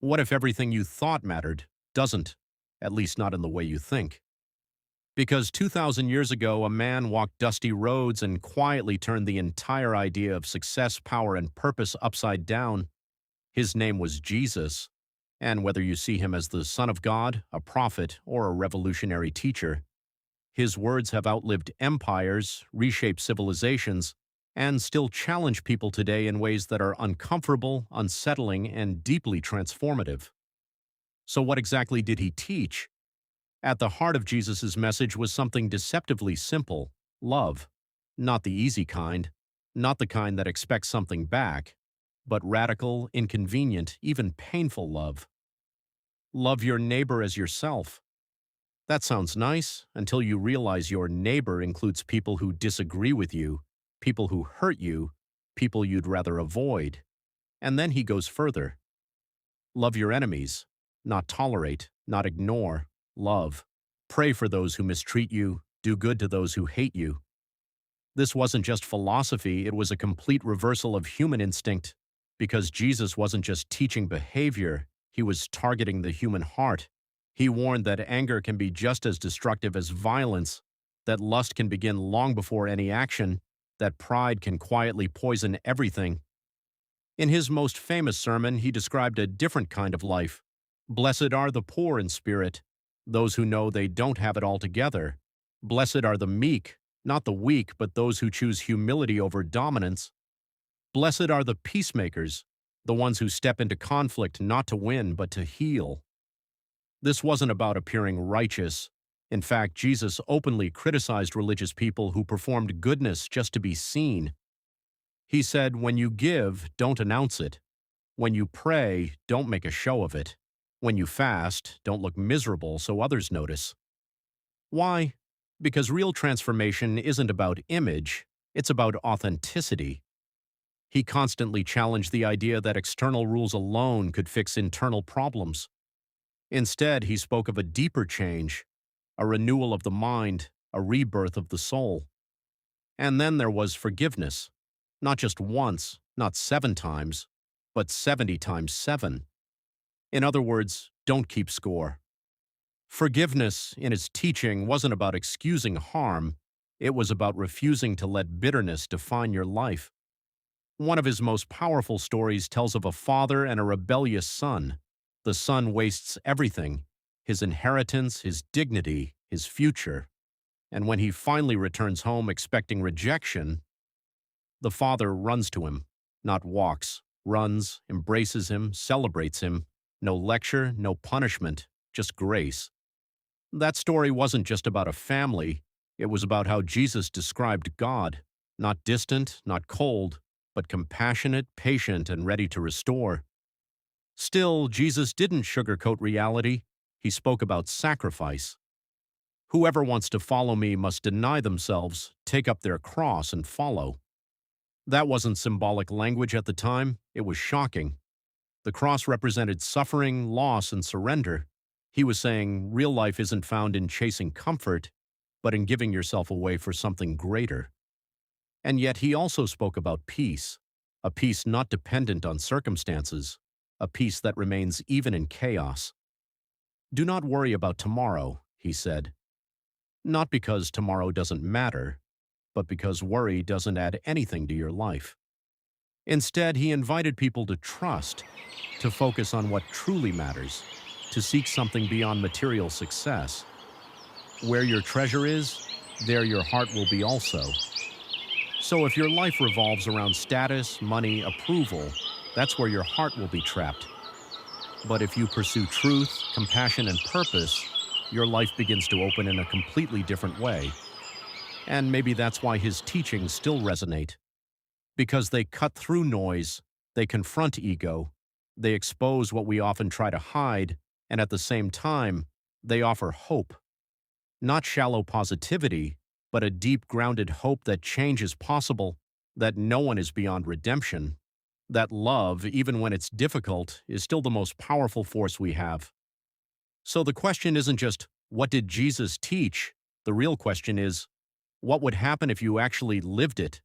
What if everything you thought mattered doesn't, at least not in the way you think? Because 2,000 years ago, a man walked dusty roads and quietly turned the entire idea of success, power, and purpose upside down. His name was Jesus, and whether you see him as the Son of God, a prophet, or a revolutionary teacher, his words have outlived empires, reshaped civilizations, and still challenge people today in ways that are uncomfortable, unsettling, and deeply transformative. So, what exactly did he teach? At the heart of Jesus' message was something deceptively simple: love. Not the easy kind, not the kind that expects something back, but radical, inconvenient, even painful love. Love your neighbor as yourself. That sounds nice until you realize your neighbor includes people who disagree with you, people who hurt you, people you'd rather avoid. And then he goes further. Love your enemies, not tolerate, not ignore, love. Pray for those who mistreat you, do good to those who hate you. This wasn't just philosophy, it was a complete reversal of human instinct, because Jesus wasn't just teaching behavior, he was targeting the human heart. He warned that anger can be just as destructive as violence, that lust can begin long before any action, that pride can quietly poison everything. In his most famous sermon, he described a different kind of life. Blessed are the poor in spirit, those who know they don't have it all together. Blessed are the meek, not the weak, but those who choose humility over dominance. Blessed are the peacemakers, the ones who step into conflict not to win, but to heal. This wasn't about appearing righteous. In fact, Jesus openly criticized religious people who performed goodness just to be seen. He said, when you give, don't announce it. When you pray, don't make a show of it. When you fast, don't look miserable so others notice. Why? Because real transformation isn't about image, it's about authenticity. He constantly challenged the idea that external rules alone could fix internal problems. Instead, he spoke of a deeper change, a renewal of the mind, a rebirth of the soul. And then there was forgiveness, not just once, not 7 times, but 70 times 7. In other words, don't keep score. Forgiveness, in his teaching, wasn't about excusing harm, it was about refusing to let bitterness define your life. One of his most powerful stories tells of a father and a rebellious son. The son wastes everything, his inheritance, his dignity, his future. And when he finally returns home expecting rejection, the father runs to him, not walks, runs, embraces him, celebrates him. No lecture, no punishment, just grace. That story wasn't just about a family, it was about how Jesus described God, not distant, not cold, but compassionate, patient, and ready to restore. Still, Jesus didn't sugarcoat reality, he spoke about sacrifice. Whoever wants to follow me must deny themselves, take up their cross, and follow. That wasn't symbolic language at the time, it was shocking. The cross represented suffering, loss, and surrender. He was saying real life isn't found in chasing comfort, but in giving yourself away for something greater. And yet he also spoke about peace, a peace not dependent on circumstances, a peace that remains even in chaos. Do not worry about tomorrow, he said. Not because tomorrow doesn't matter, but because worry doesn't add anything to your life. Instead, he invited people to trust, to focus on what truly matters, to seek something beyond material success. Where your treasure is, there your heart will be also. So if your life revolves around status, money, approval, that's where your heart will be trapped. But if you pursue truth, compassion, and purpose, your life begins to open in a completely different way. And maybe that's why his teachings still resonate. Because they cut through noise, they confront ego, they expose what we often try to hide, and at the same time, they offer hope. Not shallow positivity, but a deep grounded hope that change is possible, that no one is beyond redemption, that love, even when it's difficult, is still the most powerful force we have. So the question isn't just, what did Jesus teach? The real question is, what would happen if you actually lived it?